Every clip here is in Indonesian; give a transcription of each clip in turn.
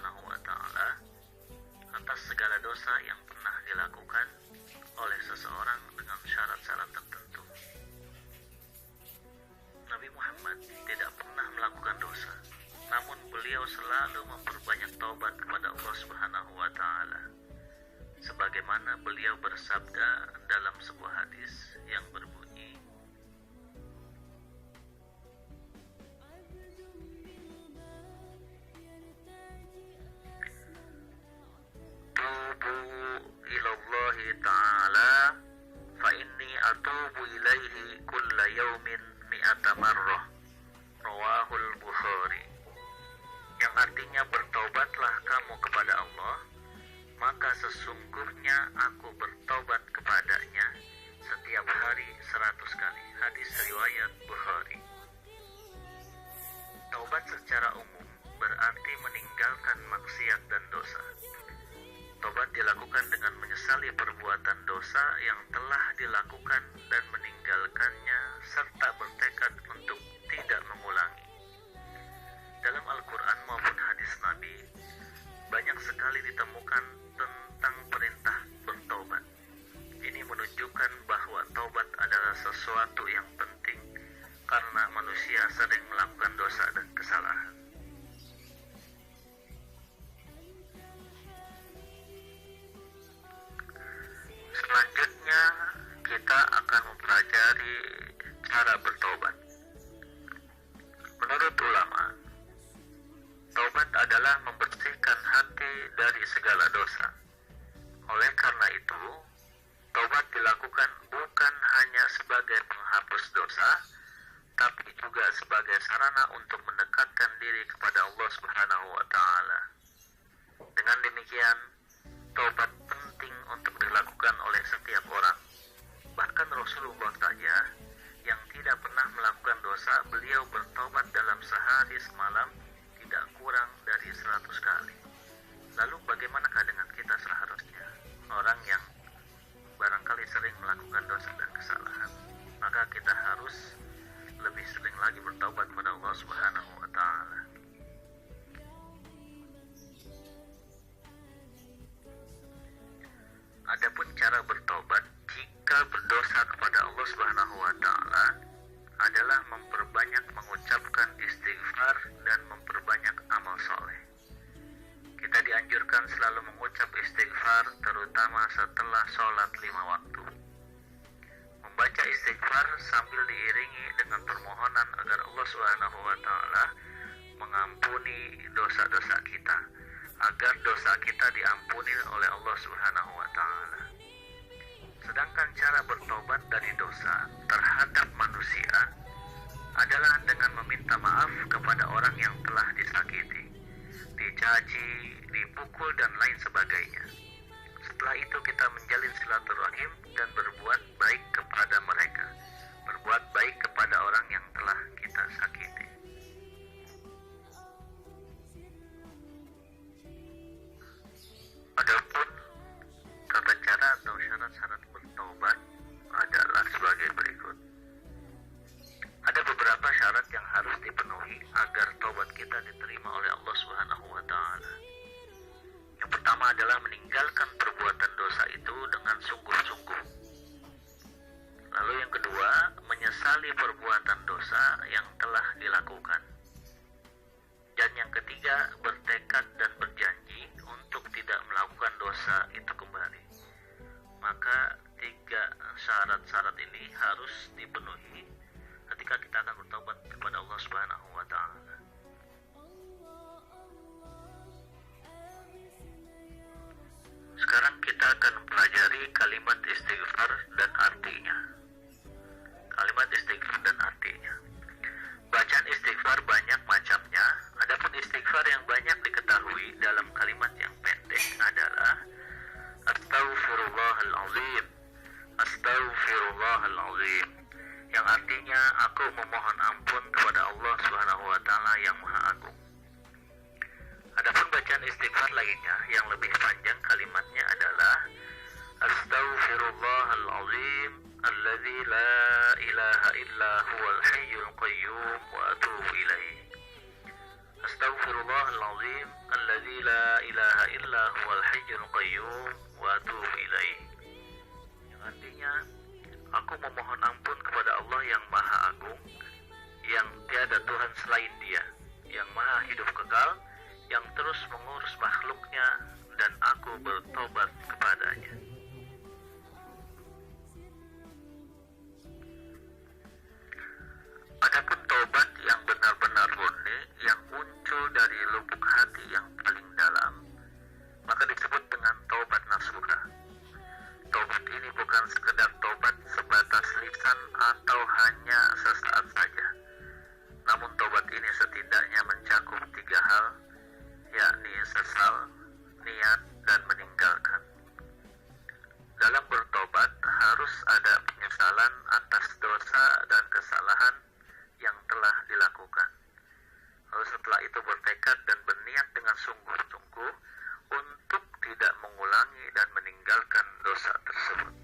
Subhanahu wa taala atas segala dosa yang pernah dilakukan oleh seseorang dengan syarat-syarat tertentu. Nabi Muhammad tidak pernah melakukan dosa, namun beliau selalu memperbanyak taubat kepada Allah Subhanahu wa taala. Sebagaimana beliau bersabda dalam sebuah hadis yang berbunyi, "Tubu ilallahi ta'ala fa inni atubu ilaihi kulla yaumin mi'ata marrah." Rawahul Bukhari. Yang artinya, bertaubatlah kamu kepada Allah, maka sesungguhnya aku bertaubat kepadanya setiap hari 100 kali. Hadis riwayat Bukhari. Taubat secara umum berarti meninggalkan maksiat dan dosa. Taubat dilakukan dengan menyesali perbuatan dosa yang telah dilakukan dan meninggalkannya serta bertekad untuk tidak mengulangi. Dalam Al-Quran maupun hadis Nabi, banyak sekali ditemukan tentang perintah bertaubat. Ini menunjukkan bahwa taubat adalah sesuatu yang penting karena manusia sering melakukan dosa dan kesalahan. Selanjutnya kita akan mempelajari cara bertobat. Menurut ulama, taubat adalah membersihkan hati dari segala dosa. Oleh karena itu, taubat dilakukan bukan hanya sebagai penghapus dosa, tapi juga sebagai sarana untuk mendekatkan diri kepada Allah Subhanahu wa taala. Dengan demikian, taubat penting untuk dilakukan oleh setiap orang. Bahkan Rasulullah saja yang tidak pernah melakukan dosa, beliau bertaubat dalam sehari semalam tidak kurang dari 100 kali. Lalu bagaimanakah dengan kita seharusnya? Orang yang barangkali sering melakukan dosa dan kesalahan, maka kita harus lebih sering lagi bertaubat kepada Allah Subhanahu wa taala. Adapun cara bertobat jika berdosa kepada Allah Subhanahu wa taala adalah memperbanyak mengucapkan istighfar dan memperbanyak amal soleh. Kita dianjurkan selalu mengucap istighfar, terutama setelah sholat 5 waktu. Membaca istighfar sambil diiringi dengan permohonan agar Allah Subhanahu wa taala mengampuni dosa-dosa kita, agar dosa kita diampuni oleh Allah Subhanahu wa taala. Sedangkan cara bertobat dari dosa terhadap manusia adalah dengan meminta maaf kepada orang yang telah disakiti, dicaci, dipukul, dan lain sebagainya. Setelah itu kita menjalin silaturahim dan berbuat baik kepada mereka, berbuat baik kepada orang yang telah kita sakiti. Adapun tata cara atau syarat-syarat bertaubat adalah sebagai berikut. Ada beberapa syarat yang harus dipenuhi agar taubat kita diterima oleh Allah Subhanahu wa taala. Yang pertama adalah meninggalkan perbuatan dosa itu dengan sungguh-sungguh. Lalu yang kedua, menyesali perbuatan dosa yang telah dilakukan. Dan yang ketiga, bertekad dan berjanji untuk tidak melakukan dosa itu kembali. Maka 3 syarat-syarat ini harus dipenuhi ketika kita akan bertobat kepada Allah Subhanahu wa taala. Sekarang kita akan mempelajari kalimat istighfar dan artinya. Kalimat istighfar dan artinya. Bacaan istighfar banyak macamnya. Adapun istighfar yang banyak diketahui dalam kalimat yang pendek adalah Astaghfirullahalazim. Astaghfirullahalazim, yang artinya aku memohon ampun kepada Allah Subhanahu wa taala yang Maha Agung. Adapun bacaan istighfar lainnya yang lebih panjang kalimatnya adalah Astaghfirullahalazim alladzi la ilaha illa huwal hayyul qayyum wa atubu ilaih. Astaghfirullahaladzim alladzi la ilaha illa huwal hayyul qayyum wa atubu ilaih. Yang artinya, aku memohon ampun kepada Allah yang Maha Agung, yang tiada Tuhan selain Dia, yang Maha Hidup Kekal, yang terus mengurus makhluknya, dan aku bertobat kepadanya. Adapun taubat yang benar-benar murni, yang muncul dari lubuk hati yang paling dalam, maka disebut dengan taubat nasuha. Taubat ini bukan sekedar taubat sebatas lisan atau hanya sesaat saja. Namun taubat ini setidaknya mencakup 3 hal, yakni sesal, niat, dan meninggalkan. Dalam bertobat harus ada penyesalan atas dosa dan kesalahan yang telah dilakukan. Lalu setelah itu bertekad dan berniat dengan sungguh-sungguh untuk tidak mengulangi dan meninggalkan dosa tersebut.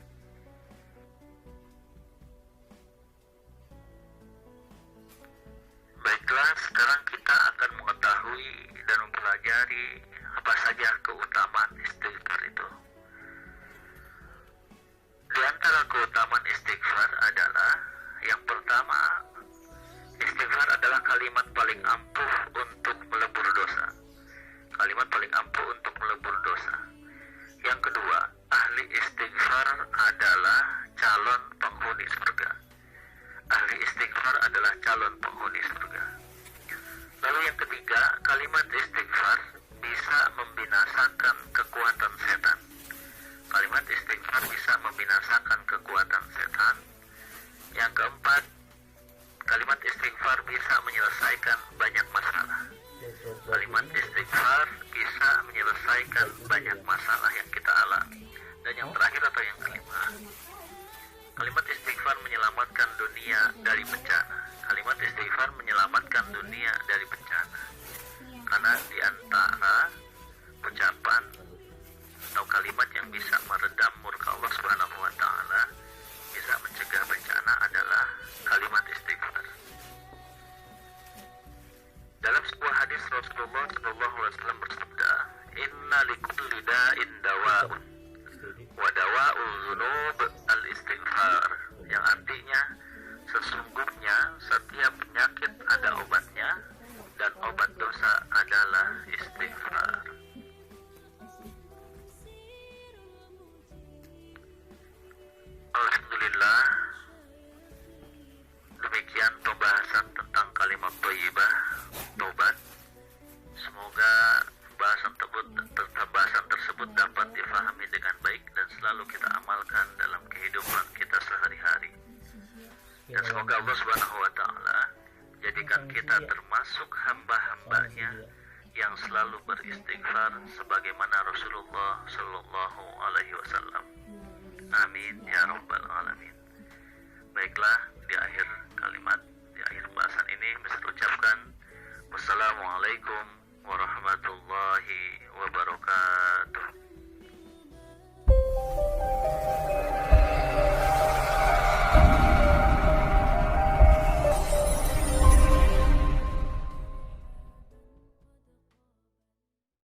Baiklah, sekarang kita akan mengetahui dan mempelajari apa saja keutamaan istighfar itu. Di antara keutamaan istighfar adalah yang pertama, istighfar adalah kalimat paling ampuh untuk melebur dosa. Kalimat paling ampuh untuk melebur dosa. Yang kedua, ahli istighfar adalah calon penghuni surga. Ahli istighfar adalah calon penghuni surga. Lalu yang ketiga, kalimat istighfar bisa membinasakan kekuatan setan. Kalimat istighfar bisa membinasakan kekuatan setan. Yang keempat, kalimat istighfar bisa menyelesaikan banyak masalah. Kalimat istighfar bisa menyelesaikan banyak masalah yang kita alami. Dan yang terakhir atau yang kelima, kalimat istighfar menyelamatkan dunia dari bencana. Kalimat istighfar menyelamatkan dunia dari bencana. Karena di antara ucapan atau kalimat yang bisa meredam murka Allah Subhanahu wa taala, bisa mencegah bencana adalah kalimat istighfar. Dalam sebuah hadis Rasulullah SAW bersabda, "Inna likulli da'in dawa'un, wa dawa'ul dzunub al-istighfar." Yang artinya, sesungguhnya setiap penyakit ada obatnya, dan obat dosa adalah istighfar. Alhamdulillah, demikian pembahasan tentang kalimat thayyibah, taubat. Semoga bahasan tersebut dapat difahami dengan baik dan selalu kita amalkan dalam kehidupan kita sehari-hari. Dan semoga Allah Subhanahu wa taala jadikan kita termasuk hamba-hambanya yang selalu beristighfar sebagaimana Rasulullah sallallahu alaihi wasallam. Amin ya rabbal alamin. Baiklah, di akhir bahasan ini bisa ucapkan wassalamualaikum warahmatullahi